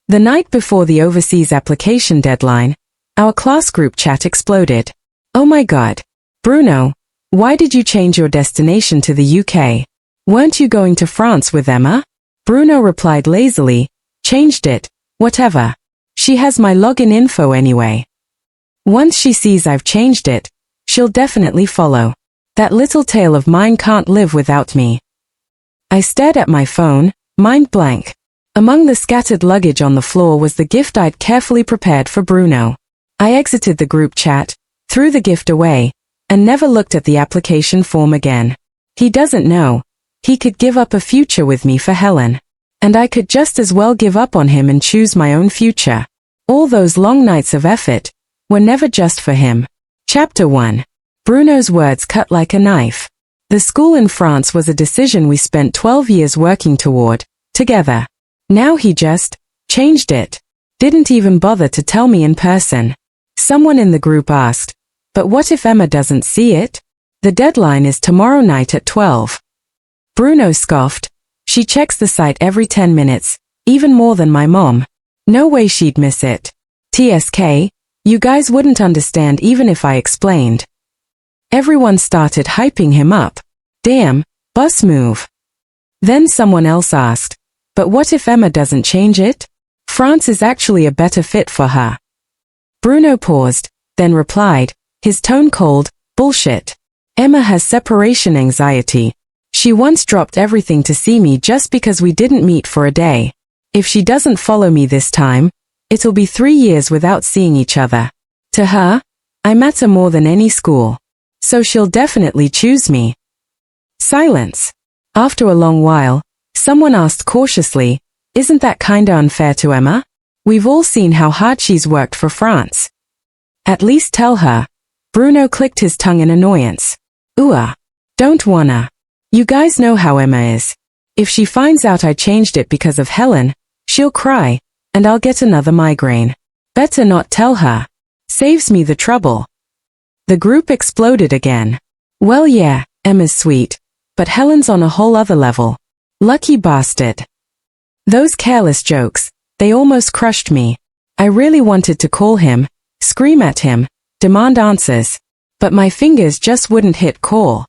The night before the overseas application deadline, our class group chat exploded. Oh my God. Bruno, why did you change your destination to the UK? Weren't you going to France with Emma? Bruno replied lazily, changed it, whatever. She has my login info anyway. Once she sees I've changed it, she'll definitely follow. That little tail of mine can't live without me. I stared at my phone, mind blank. Among the scattered luggage on the floor was the gift I'd carefully prepared for Bruno. I exited the group chat, threw the gift away, and never looked at the application form again. He doesn't know. He could give up a future with me for Helen. And I could just as well give up on him and choose my own future. All those long nights of effort were never just for him. Chapter 1. Bruno's words cut like a knife. The school in France was a decision we spent 12 years working toward, together. Now he just changed it. Didn't even bother to tell me in person. Someone in the group asked, but what if Emma doesn't see it? The deadline is tomorrow night at 12. Bruno scoffed. She checks the site every 10 minutes, even more than my mom. No way she'd miss it. TSK, you guys wouldn't understand even if I explained. Everyone started hyping him up. Damn, bus move. Then someone else asked, but what if Emma doesn't change it? France is actually a better fit for her. Bruno paused, then replied, his tone cold, bullshit. Emma has separation anxiety. She once dropped everything to see me just because we didn't meet for a day. If she doesn't follow me this time, it'll be 3 years without seeing each other. To her, I matter more than any school. So she'll definitely choose me. Silence. After a long while, someone asked cautiously, isn't that kinda unfair to Emma? We've all seen how hard she's worked for France. At least tell her. Bruno clicked his tongue in annoyance. Don't wanna. You guys know how Emma is. If she finds out I changed it because of Helen, she'll cry, and I'll get another migraine. Better not tell her. Saves me the trouble. The group exploded again. Well yeah, Emma's sweet, but Helen's on a whole other level. Lucky bastard. Those careless jokes, they almost crushed me. I really wanted to call him, scream at him, demand answers. But my fingers just wouldn't hit call.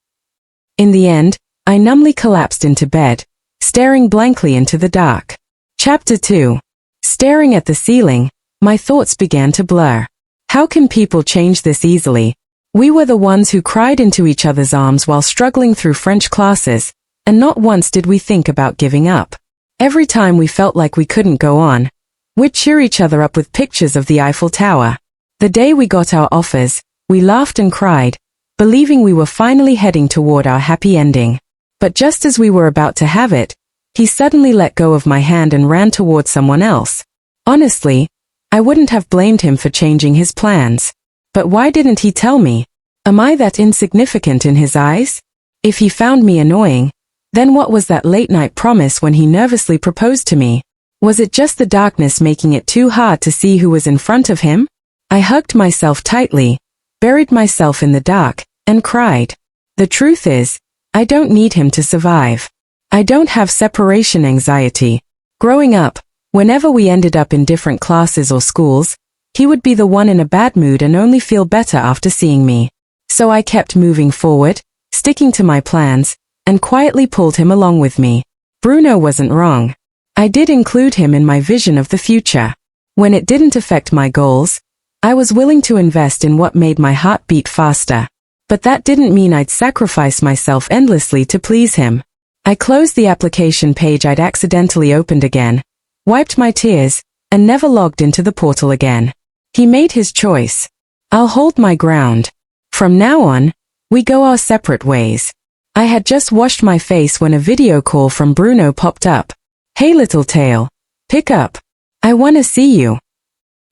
In the end, I numbly collapsed into bed, staring blankly into the dark. Chapter 2. Staring at the ceiling, my thoughts began to blur. How can people change this easily? We were the ones who cried into each other's arms while struggling through French classes, and not once did we think about giving up. Every time we felt like we couldn't go on, we'd cheer each other up with pictures of the Eiffel Tower. The day we got our offers, we laughed and cried, believing we were finally heading toward our happy ending. But just as we were about to have it, he suddenly let go of my hand and ran toward someone else. Honestly, I wouldn't have blamed him for changing his plans. But why didn't he tell me? Am I that insignificant in his eyes? If he found me annoying, then what was that late-night promise when he nervously proposed to me? Was it just the darkness making it too hard to see who was in front of him? I hugged myself tightly, buried myself in the dark, and cried. The truth is, I don't need him to survive. I don't have separation anxiety. Growing up, whenever we ended up in different classes or schools, he would be the one in a bad mood and only feel better after seeing me. So I kept moving forward, sticking to my plans, and quietly pulled him along with me. Bruno wasn't wrong. I did include him in my vision of the future. When it didn't affect my goals, I was willing to invest in what made my heart beat faster. But that didn't mean I'd sacrifice myself endlessly to please him. I closed the application page I'd accidentally opened again, wiped my tears, and never logged into the portal again. He made his choice. I'll hold my ground. From now on, we go our separate ways. I had just washed my face when a video call from Bruno popped up. Hey little tail. Pick up. I wanna see you.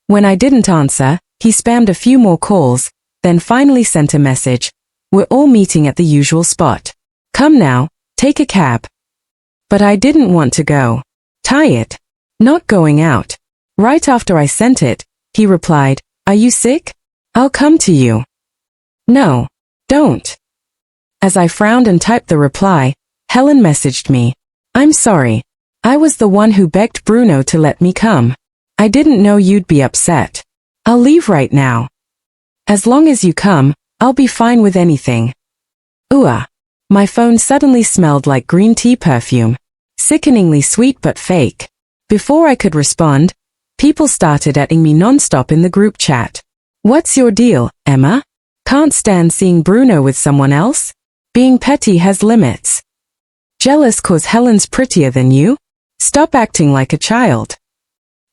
When I didn't answer, he spammed a few more calls, then finally sent a message. We're all meeting at the usual spot. Come now, take a cab. But I didn't want to go. Tired. Not going out. Right after I sent it, he replied, Are you sick? I'll come to you. No. Don't. As I frowned and typed the reply, Helen messaged me. I'm sorry. I was the one who begged Bruno to let me come. I didn't know you'd be upset. I'll leave right now. As long as you come, I'll be fine with anything. Ooh. My phone suddenly smelled like green tea perfume. Sickeningly sweet but fake. Before I could respond, people started atting me non-stop in the group chat. What's your deal, Emma? Can't stand seeing Bruno with someone else? Being petty has limits. Jealous 'cause Helen's prettier than you? Stop acting like a child.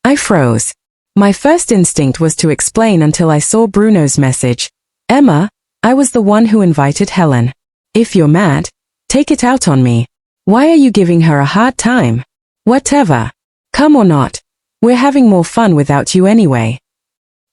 I froze. My first instinct was to explain until I saw Bruno's message. Emma, I was the one who invited Helen. If you're mad, take it out on me. Why are you giving her a hard time? Whatever. Come or not, we're having more fun without you anyway.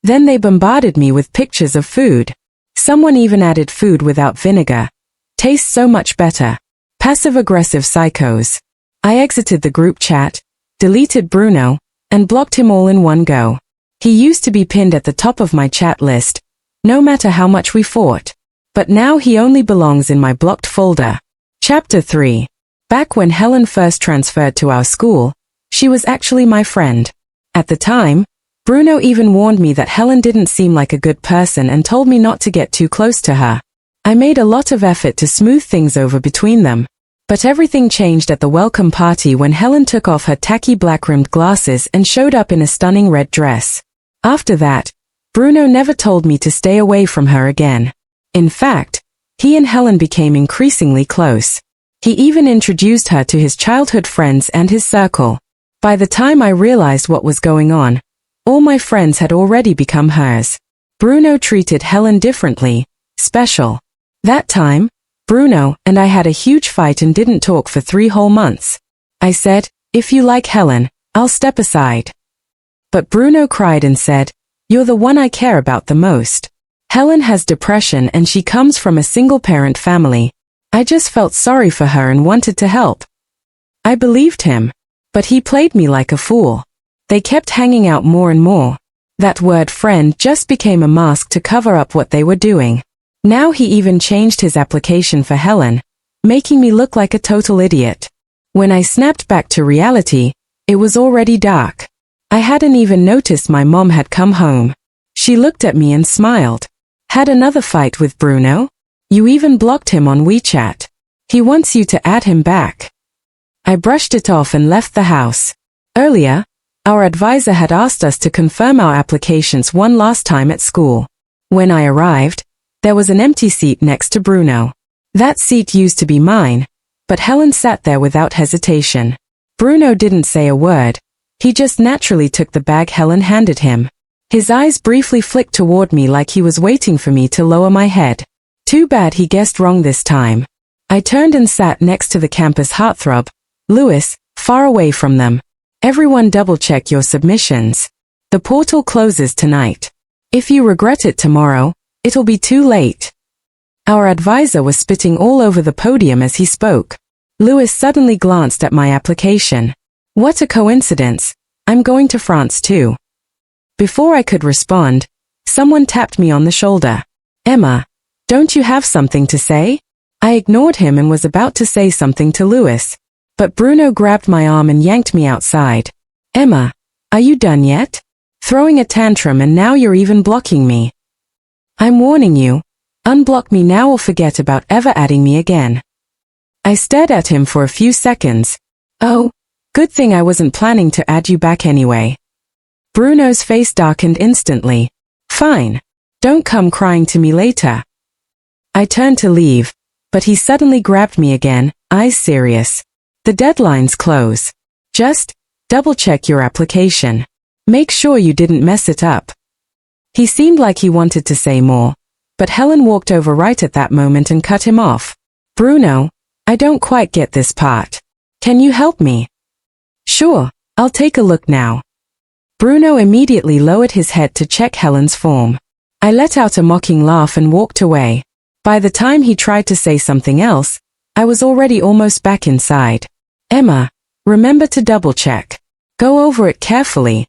Then they bombarded me with pictures of food. Someone even added food without vinegar. Tastes so much better. Passive-aggressive psychos. I exited the group chat, deleted Bruno, and blocked him all in one go. He used to be pinned at the top of my chat list, no matter how much we fought. But now he only belongs in my blocked folder. Chapter 3. Back when Helen first transferred to our school, she was actually my friend. At the time, Bruno even warned me that Helen didn't seem like a good person and told me not to get too close to her. I made a lot of effort to smooth things over between them. But everything changed at the welcome party when Helen took off her tacky black-rimmed glasses and showed up in a stunning red dress. After that, Bruno never told me to stay away from her again. In fact, he and Helen became increasingly close. He even introduced her to his childhood friends and his circle. By the time I realized what was going on, all my friends had already become hers. Bruno treated Helen differently, special. That time, Bruno and I had a huge fight and didn't talk for 3 whole months. I said, if you like Helen, I'll step aside. But Bruno cried and said, you're the one I care about the most. Helen has depression and she comes from a single-parent family. I just felt sorry for her and wanted to help. I believed him. But he played me like a fool. They kept hanging out more and more. That word friend just became a mask to cover up what they were doing. Now he even changed his application for Helen, making me look like a total idiot. When I snapped back to reality, it was already dark. I hadn't even noticed my mom had come home. She looked at me and smiled. Had another fight with Bruno? You even blocked him on WeChat. He wants you to add him back. I brushed it off and left the house. Earlier, our advisor had asked us to confirm our applications one last time at school. When I arrived, there was an empty seat next to Bruno. That seat used to be mine, but Helen sat there without hesitation. Bruno didn't say a word. He just naturally took the bag Helen handed him. His eyes briefly flicked toward me like he was waiting for me to lower my head. Too bad he guessed wrong this time. I turned and sat next to the campus heartthrob, Lewis, far away from them. Everyone double-check your submissions. The portal closes tonight. If you regret it tomorrow, it'll be too late. Our advisor was spitting all over the podium as he spoke. Lewis suddenly glanced at my application. What a coincidence. I'm going to France too. Before I could respond, someone tapped me on the shoulder. Emma, don't you have something to say? I ignored him and was about to say something to Lewis. But Bruno grabbed my arm and yanked me outside. Emma, are you done yet? Throwing a tantrum and now you're even blocking me. I'm warning you. Unblock me now or forget about ever adding me again. I stared at him for a few seconds. Oh, good thing I wasn't planning to add you back anyway. Bruno's face darkened instantly. Fine. Don't come crying to me later. I turned to leave, but he suddenly grabbed me again, eyes serious. The deadline's close. Just double-check your application. Make sure you didn't mess it up. He seemed like he wanted to say more, but Helen walked over right at that moment and cut him off. Bruno, I don't quite get this part. Can you help me? Sure, I'll take a look now. Bruno immediately lowered his head to check Helen's form. I let out a mocking laugh and walked away. By the time he tried to say something else, I was already almost back inside. Emma, remember to double-check. Go over it carefully.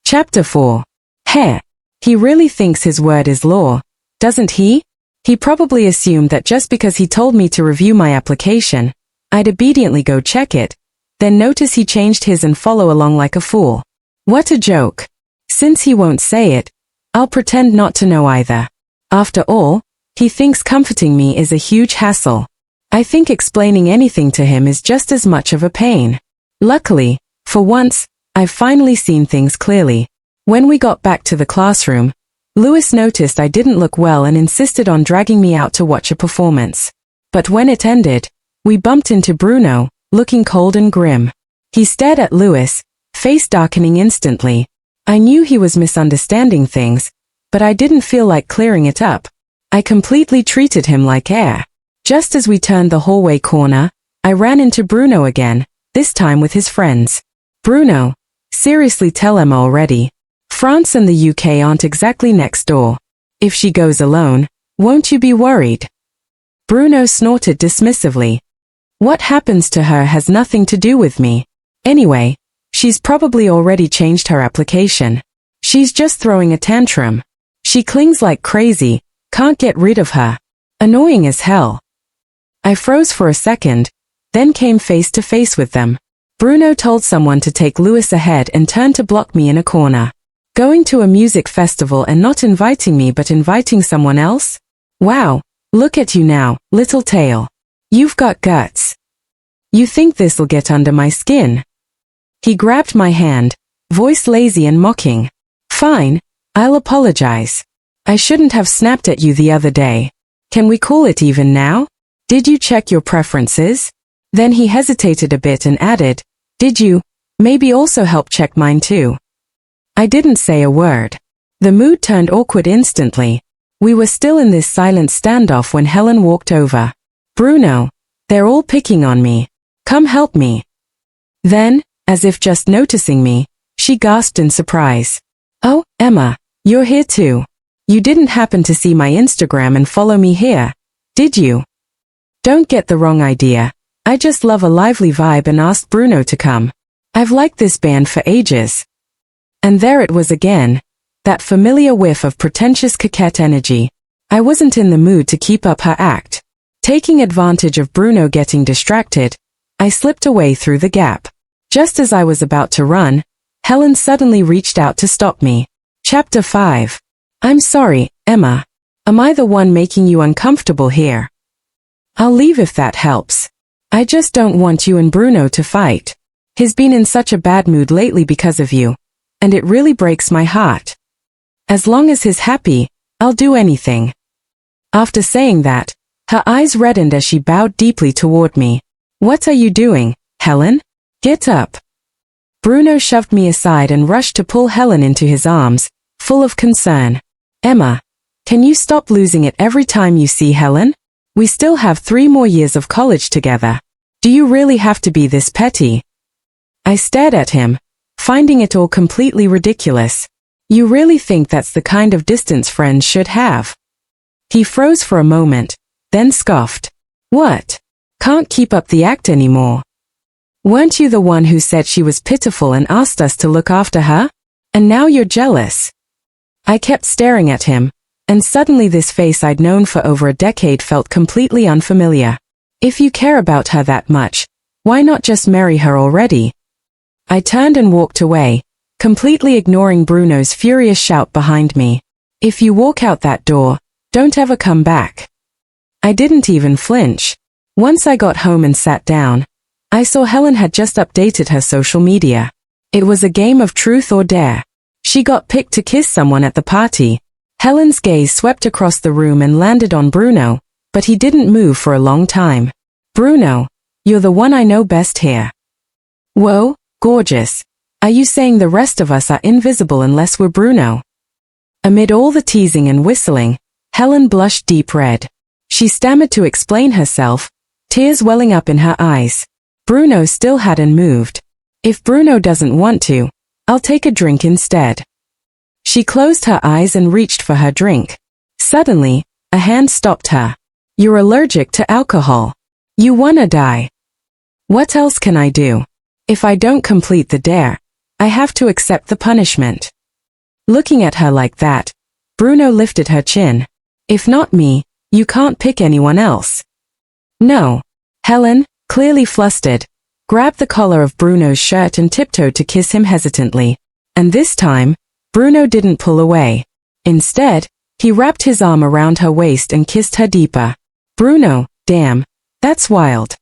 Chapter 4. Heh. He really thinks his word is law, doesn't he? He probably assumed that just because he told me to review my application, I'd obediently go check it, then notice he changed his and follow along like a fool. What a joke. Since he won't say it, I'll pretend not to know either. After all, he thinks comforting me is a huge hassle. I think explaining anything to him is just as much of a pain. Luckily, for once, I've finally seen things clearly. When we got back to the classroom, Louis noticed I didn't look well and insisted on dragging me out to watch a performance. But when it ended, we bumped into Bruno, looking cold and grim. He stared at Louis, face darkening instantly. I knew he was misunderstanding things, but I didn't feel like clearing it up. I completely treated him like air. Just as we turned the hallway corner, I ran into Bruno again, this time with his friends. Bruno, seriously, tell Emma already. France and the UK aren't exactly next door. If she goes alone, won't you be worried? Bruno snorted dismissively. What happens to her has nothing to do with me. Anyway, she's probably already changed her application. She's just throwing a tantrum. She clings like crazy, can't get rid of her. Annoying as hell. I froze for a second, then came face to face with them. Bruno told someone to take Louis ahead and turned to block me in a corner. Going to a music festival and not inviting me but inviting someone else? Wow, look at you now, little tail. You've got guts. You think this'll get under my skin? He grabbed my hand, voice lazy and mocking. Fine, I'll apologize. I shouldn't have snapped at you the other day. Can we call it even now? Did you check your preferences? Then he hesitated a bit and added, did you, maybe also help check mine too? I didn't say a word. The mood turned awkward instantly. We were still in this silent standoff when Helen walked over. Bruno, they're all picking on me. Come help me. Then, as if just noticing me, she gasped in surprise. Oh, Emma, you're here too. You didn't happen to see my Instagram and follow me here, did you? Don't get the wrong idea. I just love a lively vibe and asked Bruno to come. I've liked this band for ages. And there it was again. That familiar whiff of pretentious coquette energy. I wasn't in the mood to keep up her act. Taking advantage of Bruno getting distracted, I slipped away through the gap. Just as I was about to run, Helen suddenly reached out to stop me. Chapter 5. I'm sorry, Emma. Am I the one making you uncomfortable here? I'll leave if that helps. I just don't want you and Bruno to fight. He's been in such a bad mood lately because of you, and it really breaks my heart. As long as he's happy, I'll do anything. After saying that, her eyes reddened as she bowed deeply toward me. What are you doing, Helen? Get up. Bruno shoved me aside and rushed to pull Helen into his arms, full of concern. Emma, can you stop losing it every time you see Helen? We still have 3 more years of college together. Do you really have to be this petty? I stared at him, finding it all completely ridiculous. You really think that's the kind of distance friends should have? He froze for a moment, then scoffed. What? Can't keep up the act anymore? Weren't you the one who said she was pitiful and asked us to look after her? And now you're jealous. I kept staring at him, and suddenly this face I'd known for over a decade felt completely unfamiliar. If you care about her that much, why not just marry her already? I turned and walked away, completely ignoring Bruno's furious shout behind me. If you walk out that door, don't ever come back. I didn't even flinch. Once I got home and sat down, I saw Helen had just updated her social media. It was a game of truth or dare. She got picked to kiss someone at the party. Helen's gaze swept across the room and landed on Bruno, but he didn't move for a long time. Bruno, you're the one I know best here. Whoa, gorgeous. Are you saying the rest of us are invisible unless we're Bruno? Amid all the teasing and whistling, Helen blushed deep red. She stammered to explain herself, tears welling up in her eyes. Bruno still hadn't moved. If Bruno doesn't want to, I'll take a drink instead. She closed her eyes and reached for her drink. Suddenly, a hand stopped her. You're allergic to alcohol. You wanna die. What else can I do? If I don't complete the dare, I have to accept the punishment. Looking at her like that, Bruno lifted her chin. If not me, you can't pick anyone else. No. Helen, clearly flustered, grabbed the collar of Bruno's shirt and tiptoed to kiss him hesitantly. And this time, Bruno didn't pull away. Instead, he wrapped his arm around her waist and kissed her deeper. Bruno, damn, that's wild.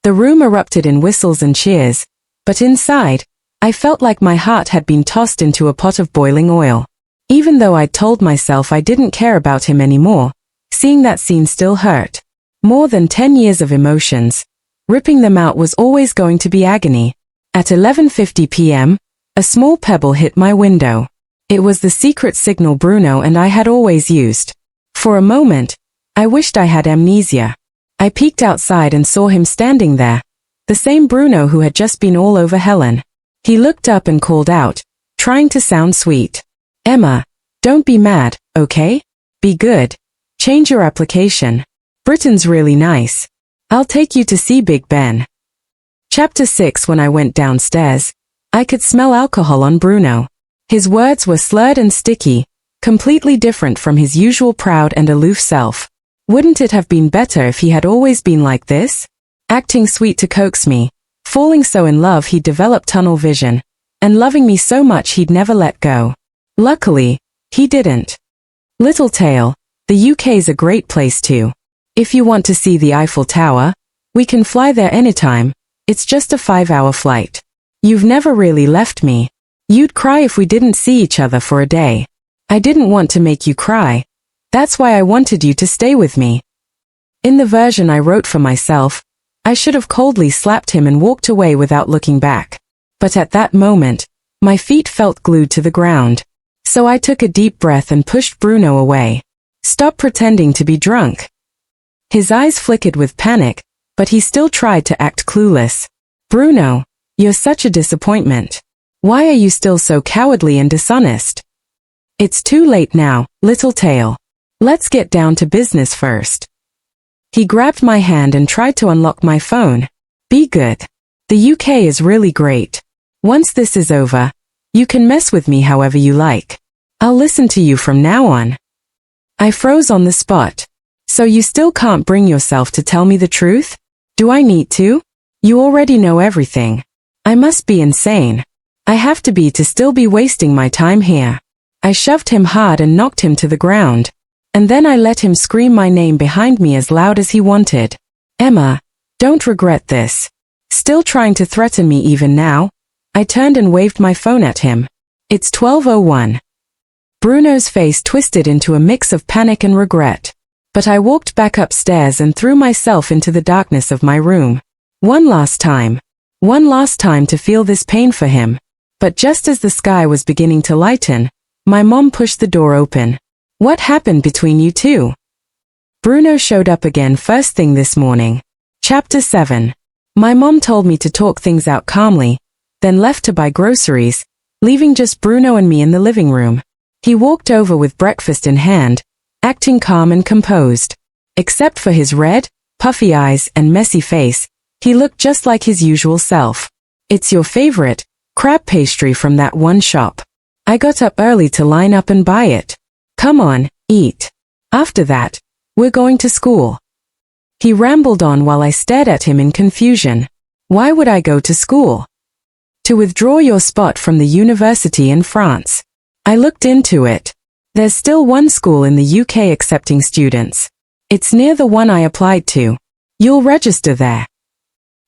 The room erupted in whistles and cheers, but inside, I felt like my heart had been tossed into a pot of boiling oil. Even though I'd told myself I didn't care about him anymore, seeing that scene still hurt. More than 10 years of emotions. Ripping them out was always going to be agony. At 11:50 p.m., a small pebble hit my window. It was the secret signal Bruno and I had always used. For a moment, I wished I had amnesia. I peeked outside and saw him standing there. The same Bruno who had just been all over Helen. He looked up and called out, trying to sound sweet. Emma, don't be mad, okay? Be good. Change your application. Britain's really nice. I'll take you to see Big Ben. Chapter 6. When I went downstairs, I could smell alcohol on Bruno. His words were slurred and sticky, completely different from his usual proud and aloof self. Wouldn't it have been better if he had always been like this? Acting sweet to coax me, falling so in love he'd develop tunnel vision, and loving me so much he'd never let go. Luckily, he didn't. Little tale, the UK's a great place too. If you want to see the Eiffel Tower, we can fly there anytime. It's just a 5-hour flight. You've never really left me. You'd cry if we didn't see each other for a day. I didn't want to make you cry. That's why I wanted you to stay with me. In the version I wrote for myself, I should have coldly slapped him and walked away without looking back. But at that moment, my feet felt glued to the ground. So I took a deep breath and pushed Bruno away. Stop pretending to be drunk. His eyes flickered with panic, but he still tried to act clueless. Bruno, you're such a disappointment. Why are you still so cowardly and dishonest? It's too late now, little tail. Let's get down to business first. He grabbed my hand and tried to unlock my phone. Be good. The UK is really great. Once this is over, you can mess with me however you like. I'll listen to you from now on. I froze on the spot. So you still can't bring yourself to tell me the truth? Do I need to? You already know everything. I must be insane. I have to be to still be wasting my time here. I shoved him hard and knocked him to the ground. And then I let him scream my name behind me as loud as he wanted. Emma, don't regret this. Still trying to threaten me even now? I turned and waved my phone at him. It's 12:01. Bruno's face twisted into a mix of panic and regret. But I walked back upstairs and threw myself into the darkness of my room. One last time. One last time to feel this pain for him. But just as the sky was beginning to lighten, my mom pushed the door open. What happened between you two? Bruno showed up again first thing this morning. Chapter 7. My mom told me to talk things out calmly, then left to buy groceries, leaving just Bruno and me in the living room. He walked over with breakfast in hand, acting calm and composed. Except for his red, puffy eyes and messy face, he looked just like his usual self. It's your favorite, crab pastry from that one shop. I got up early to line up and buy it. Come on, eat. After that, we're going to school. He rambled on while I stared at him in confusion. Why would I go to school? To withdraw your spot from the university in France. I looked into it. There's still one school in the UK accepting students. It's near the one I applied to. You'll register there.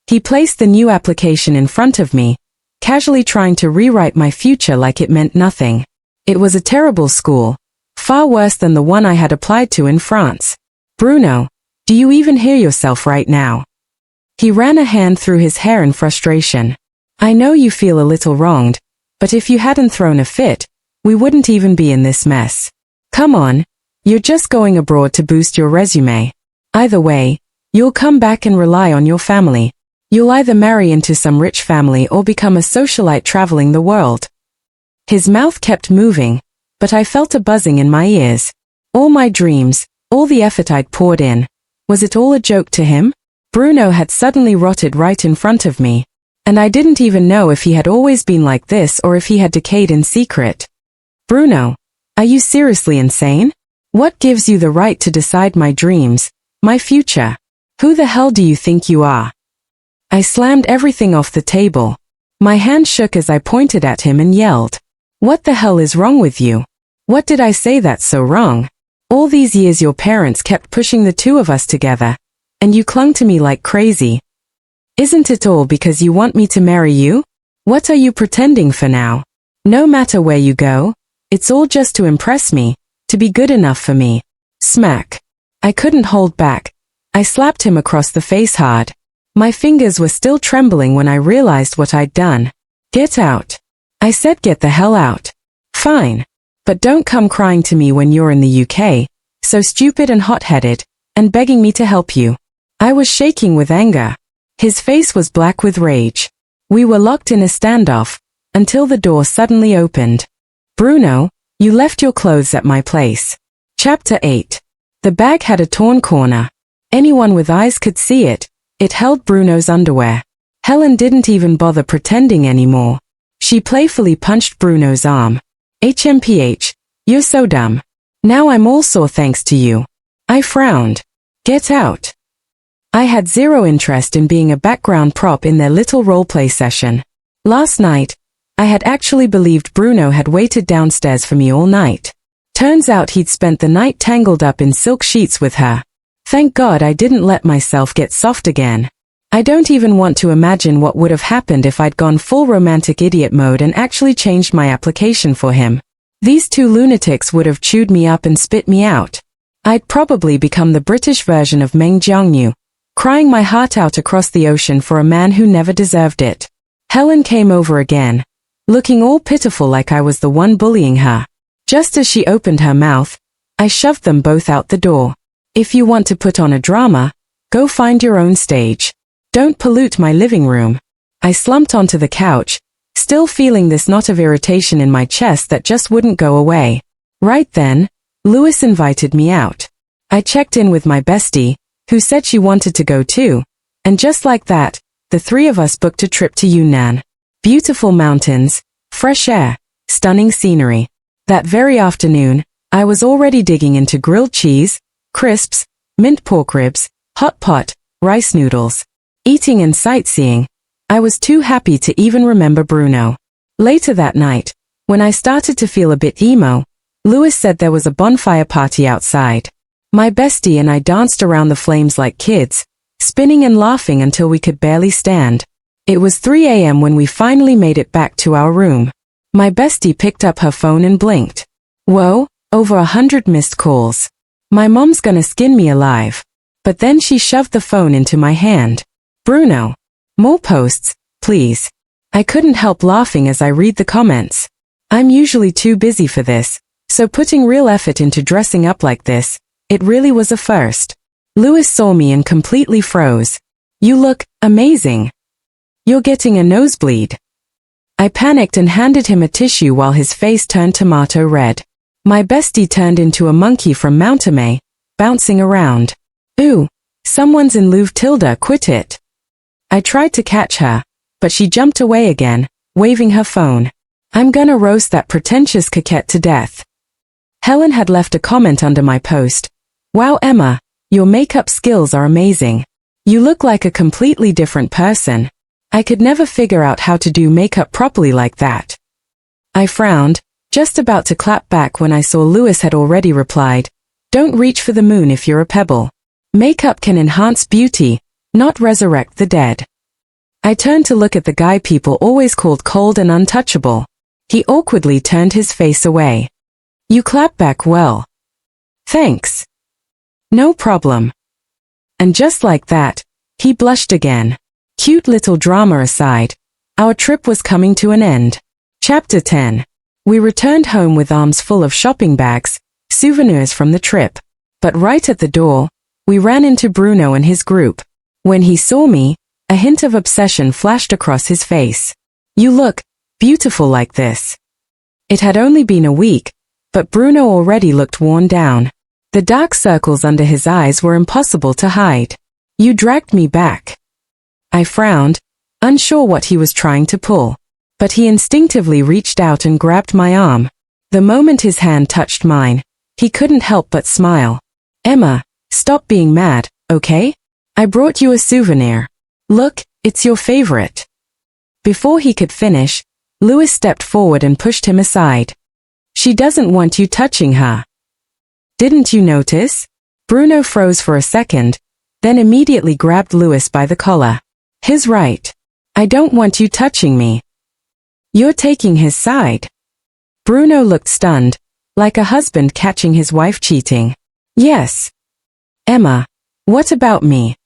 He placed the new application in front of me, casually trying to rewrite my future like it meant nothing. It was a terrible school, far worse than the one I had applied to in France. Bruno, do you even hear yourself right now? He ran a hand through his hair in frustration. I know you feel a little wronged, but if you hadn't thrown a fit, we wouldn't even be in this mess. Come on, you're just going abroad to boost your resume. Either way, you'll come back and rely on your family. You'll either marry into some rich family or become a socialite traveling the world. His mouth kept moving, but I felt a buzzing in my ears. All my dreams, all the effort I'd poured in, was it all a joke to him? Bruno had suddenly rotted right in front of me, and I didn't even know if he had always been like this or if he had decayed in secret. Bruno, are you seriously insane? What gives you the right to decide my dreams, my future? Who the hell do you think you are? I slammed everything off the table. My hand shook as I pointed at him and yelled. What the hell is wrong with you? What did I say that's so wrong? All these years your parents kept pushing the two of us together, and you clung to me like crazy. Isn't it all because you want me to marry you? What are you pretending for now? No matter where you go, it's all just to impress me, to be good enough for me. Smack. I couldn't hold back. I slapped him across the face hard. My fingers were still trembling when I realized what I'd done. Get out. I said get the hell out. Fine. But don't come crying to me when you're in the UK, so stupid and hot-headed, and begging me to help you. I was shaking with anger. His face was black with rage. We were locked in a standoff, until the door suddenly opened. Bruno, you left your clothes at my place. Chapter 8. The bag had a torn corner. Anyone with eyes could see it. It held Bruno's underwear. Helen didn't even bother pretending anymore. She playfully punched Bruno's arm. HMPH, you're so dumb. Now I'm all sore thanks to you. I frowned. Get out. I had zero interest in being a background prop in their little roleplay session. Last night, I had actually believed Bruno had waited downstairs for me all night. Turns out he'd spent the night tangled up in silk sheets with her. Thank God I didn't let myself get soft again. I don't even want to imagine what would have happened if I'd gone full romantic idiot mode and actually changed my application for him. These two lunatics would have chewed me up and spit me out. I'd probably become the British version of Meng Jiangnyu, crying my heart out across the ocean for a man who never deserved it. Helen came over again, looking all pitiful like I was the one bullying her. Just as she opened her mouth, I shoved them both out the door. If you want to put on a drama, go find your own stage. Don't pollute my living room. I slumped onto the couch, still feeling this knot of irritation in my chest that just wouldn't go away. Right then, Lewis invited me out. I checked in with my bestie, who said she wanted to go too, and just like that, the three of us booked a trip to Yunnan. Beautiful mountains, fresh air, stunning scenery. That very afternoon, I was already digging into grilled cheese, crisps, mint pork ribs, hot pot, rice noodles. Eating and sightseeing, I was too happy to even remember Bruno. Later that night, when I started to feel a bit emo, Lewis said there was a bonfire party outside. My bestie and I danced around the flames like kids, spinning and laughing until we could barely stand. It was 3 a.m. when we finally made it back to our room. My bestie picked up her phone and blinked. Whoa, over 100 missed calls. My mom's gonna skin me alive. But then she shoved the phone into my hand. Bruno. More posts, please. I couldn't help laughing as I read the comments. I'm usually too busy for this, so putting real effort into dressing up like this, it really was a first. Lewis saw me and completely froze. You look amazing. You're getting a nosebleed. I panicked and handed him a tissue while his face turned tomato red. My bestie turned into a monkey from Mountamay, bouncing around. Ooh, someone's in Louvre Tilda, quit it. I tried to catch her, but she jumped away again, waving her phone. I'm gonna roast that pretentious coquette to death. Helen had left a comment under my post. Wow, Emma, your makeup skills are amazing. You look like a completely different person. I could never figure out how to do makeup properly like that. I frowned, just about to clap back when I saw Lewis had already replied, don't reach for the moon if you're a pebble. Makeup can enhance beauty, not resurrect the dead. I turned to look at the guy people always called cold and untouchable. He awkwardly turned his face away. You clap back well. Thanks. No problem. And just like that, he blushed again. Cute little drama aside, our trip was coming to an end. Chapter 10. We returned home with arms full of shopping bags, souvenirs from the trip. But right at the door, we ran into Bruno and his group. When he saw me, a hint of obsession flashed across his face. You look beautiful like this. It had only been a week, but Bruno already looked worn down. The dark circles under his eyes were impossible to hide. You dragged me back. I frowned, unsure what he was trying to pull. But he instinctively reached out and grabbed my arm. The moment his hand touched mine, he couldn't help but smile. Emma, stop being mad, okay? I brought you a souvenir. Look, it's your favorite. Before he could finish, Louis stepped forward and pushed him aside. She doesn't want you touching her. Didn't you notice? Bruno froze for a second, then immediately grabbed Louis by the collar. He's right. I don't want you touching me. You're taking his side. Bruno looked stunned, like a husband catching his wife cheating. Yes. Emma, what about me?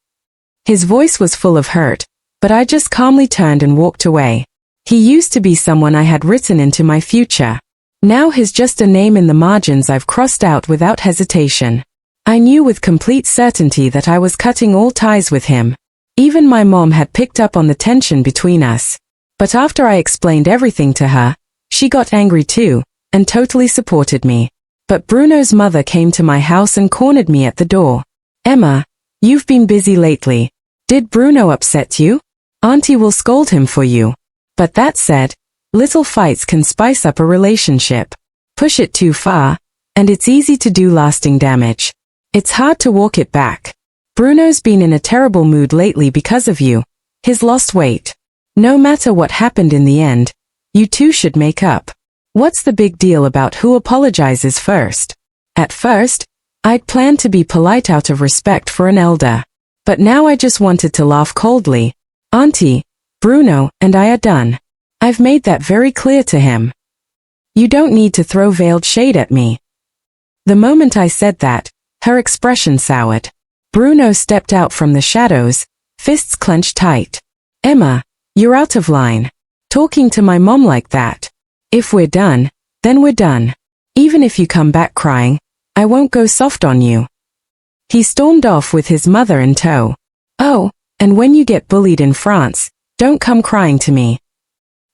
His voice was full of hurt, but I just calmly turned and walked away. He used to be someone I had written into my future. Now he's just a name in the margins I've crossed out without hesitation. I knew with complete certainty that I was cutting all ties with him. Even my mom had picked up on the tension between us. But after I explained everything to her, she got angry too, and totally supported me. But Bruno's mother came to my house and cornered me at the door. Emma, you've been busy lately. Did Bruno upset you? Auntie will scold him for you. But that said, little fights can spice up a relationship. Push it too far, and it's easy to do lasting damage. It's hard to walk it back. Bruno's been in a terrible mood lately because of you. He's lost weight. No matter what happened in the end, you two should make up. What's the big deal about who apologizes first? At first, I'd planned to be polite out of respect for an elder. But now I just wanted to laugh coldly. Auntie, Bruno and I are done. I've made that very clear to him. You don't need to throw veiled shade at me. The moment I said that, her expression soured. Bruno stepped out from the shadows, fists clenched tight. Emma, you're out of line. Talking to my mom like that. If we're done, then we're done. Even if you come back crying, I won't go soft on you. He stormed off with his mother in tow. Oh, and when you get bullied in France, don't come crying to me.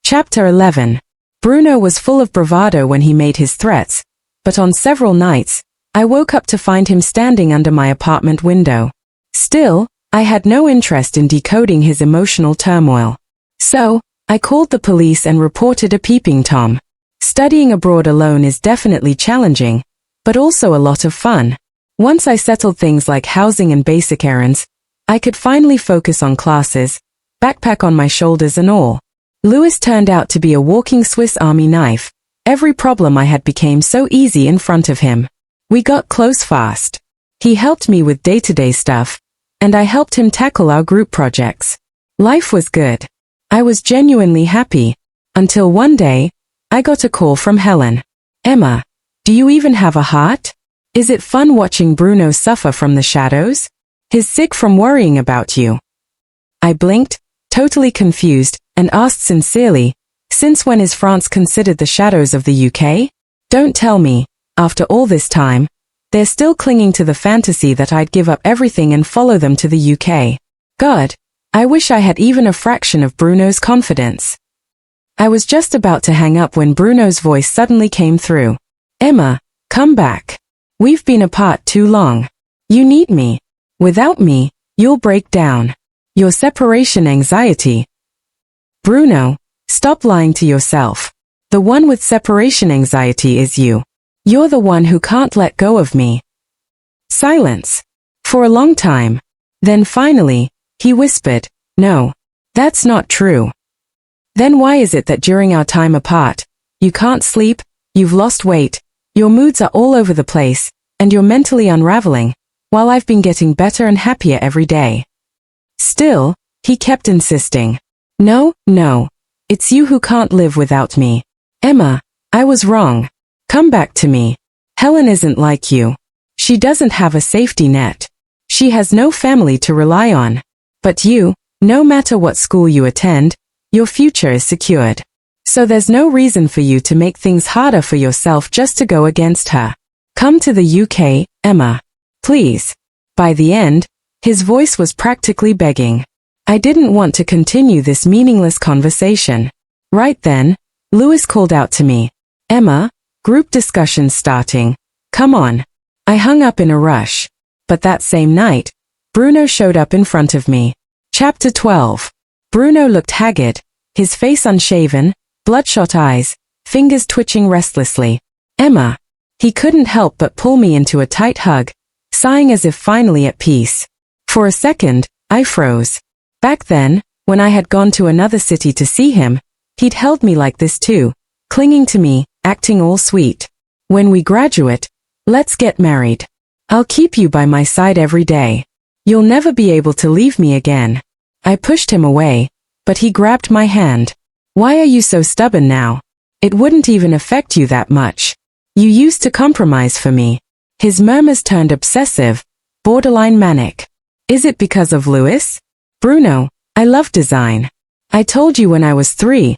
Chapter 11. Bruno was full of bravado when he made his threats, but on several nights, I woke up to find him standing under my apartment window. Still, I had no interest in decoding his emotional turmoil. So, I called the police and reported a peeping Tom. Studying abroad alone is definitely challenging, but also a lot of fun. Once I settled things like housing and basic errands, I could finally focus on classes, backpack on my shoulders and all. Louis turned out to be a walking Swiss Army knife. Every problem I had became so easy in front of him. We got close fast. He helped me with day-to-day stuff, and I helped him tackle our group projects. Life was good. I was genuinely happy, until one day, I got a call from Helen. Emma, do you even have a heart? Is it fun watching Bruno suffer from the shadows? He's sick from worrying about you. I blinked, totally confused, and asked sincerely, since when is France considered the shadows of the UK? Don't tell me, after all this time, they're still clinging to the fantasy that I'd give up everything and follow them to the UK. God, I wish I had even a fraction of Bruno's confidence. I was just about to hang up when Bruno's voice suddenly came through. Emma, come back. We've been apart too long. You need me. Without me, you'll break down. Your separation anxiety. Bruno, stop lying to yourself. The one with separation anxiety is you. You're the one who can't let go of me. Silence. For a long time. Then finally, he whispered, no, that's not true. Then why is it that during our time apart, you can't sleep, you've lost weight, your moods are all over the place, and you're mentally unraveling, while I've been getting better and happier every day? Still, he kept insisting. No, it's you who can't live without me. Emma, I was wrong. Come back to me. Helen isn't like you. She doesn't have a safety net. She has no family to rely on. But you, no matter what school you attend, your future is secured. So there's no reason for you to make things harder for yourself just to go against her. Come to the UK, Emma. Please. By the end, his voice was practically begging. I didn't want to continue this meaningless conversation. Right then, Louis called out to me. Emma, group discussions starting. Come on. I hung up in a rush. But that same night, Bruno showed up in front of me. Chapter 12. Bruno looked haggard, his face unshaven, bloodshot eyes, fingers twitching restlessly. Emma. He couldn't help but pull me into a tight hug, sighing as if finally at peace. For a second, I froze. Back then, when I had gone to another city to see him, He'd held me like this too, clinging to me, acting all sweet. When we graduate, let's get married. I'll keep you by my side every day. You'll never be able to leave me again. I pushed him away, but he grabbed my hand. Why are you so stubborn now? It wouldn't even affect you that much. You used to compromise for me. His murmurs turned obsessive, borderline manic. Is it because of Louis? Bruno, I love design. I told you when I was 3.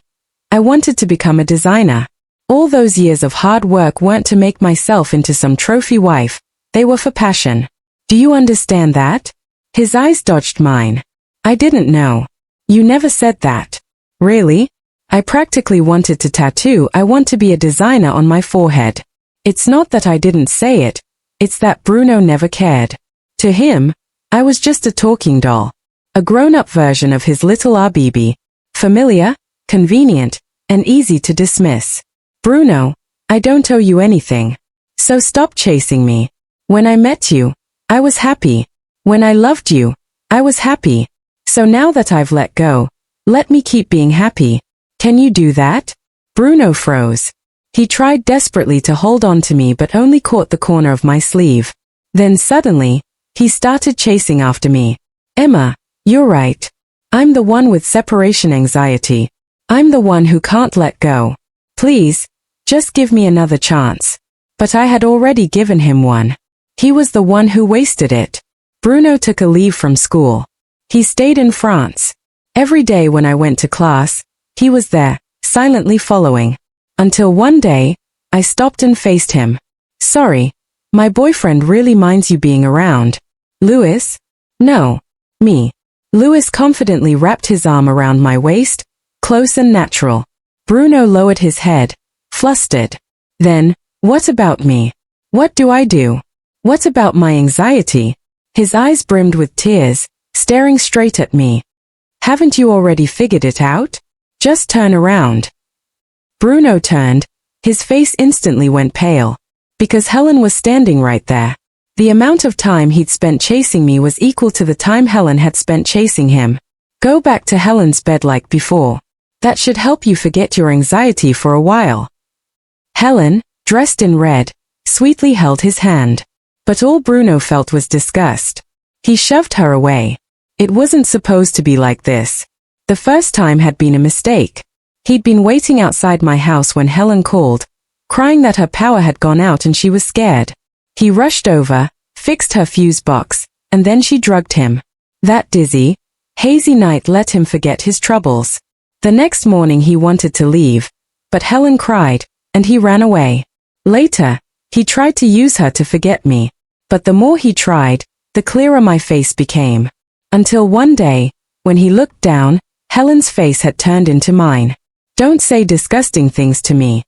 I wanted to become a designer. All those years of hard work weren't to make myself into some trophy wife. They were for passion. Do you understand that? His eyes dodged mine. I didn't know. You never said that. Really? I practically wanted to tattoo "I want to be a designer" on my forehead. It's not that I didn't say it, it's that Bruno never cared. To him, I was just a talking doll. A grown-up version of his little RBB. Familiar, convenient, and easy to dismiss. Bruno, I don't owe you anything. So stop chasing me. When I met you, I was happy. When I loved you, I was happy. So now that I've let go, let me keep being happy. Can you do that? Bruno froze. He tried desperately to hold on to me but only caught the corner of my sleeve. Then suddenly, he started chasing after me. Emma, you're right. I'm the one with separation anxiety. I'm the one who can't let go. Please, just give me another chance. But I had already given him one. He was the one who wasted it. Bruno took a leave from school. He stayed in France. Every day when I went to class, he was there, silently following. Until one day, I stopped and faced him. Sorry, my boyfriend really minds you being around. Louis? No. Me. Louis confidently wrapped his arm around my waist, close and natural. Bruno lowered his head, flustered. Then, what about me? What do I do? What about my anxiety? His eyes brimmed with tears, staring straight at me. Haven't you already figured it out? Just turn around. Bruno turned, his face instantly went pale. Because Helen was standing right there. The amount of time he'd spent chasing me was equal to the time Helen had spent chasing him. Go back to Helen's bed like before. That should help you forget your anxiety for a while. Helen, dressed in red, sweetly held his hand. But all Bruno felt was disgust. He shoved her away. It wasn't supposed to be like this. The first time had been a mistake. He'd been waiting outside my house when Helen called, crying that her power had gone out and she was scared. He rushed over, fixed her fuse box, and then she drugged him. That dizzy, hazy night let him forget his troubles. The next morning he wanted to leave, but Helen cried, and he ran away. Later, he tried to use her to forget me. But the more he tried, the clearer my face became. Until one day, when he looked down, Helen's face had turned into mine. Don't say disgusting things to me.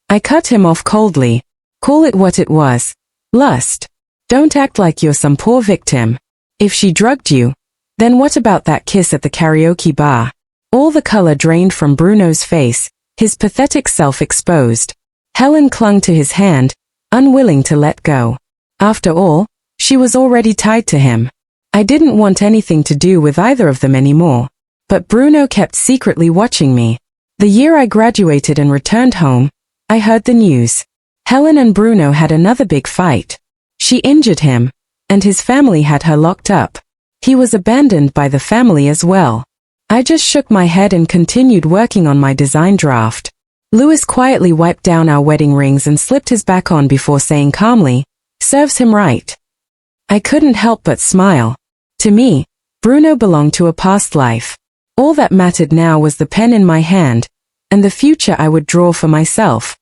I cut him off coldly. Call it what it was. Lust. Don't act like you're some poor victim. If she drugged you, then what about that kiss at the karaoke bar? All the color drained from Bruno's face, his pathetic self exposed. Helen clung to his hand, unwilling to let go. After all, she was already tied to him. I didn't want anything to do with either of them anymore. But Bruno kept secretly watching me. The year I graduated and returned home, I heard the news. Helen and Bruno had another big fight. She injured him, and his family had her locked up. He was abandoned by the family as well. I just shook my head and continued working on my design draft. Louis quietly wiped down our wedding rings and slipped his back on before saying calmly, "Serves him right." I couldn't help but smile. To me, Bruno belonged to a past life. All that mattered now was the pen in my hand, and the future I would draw for myself.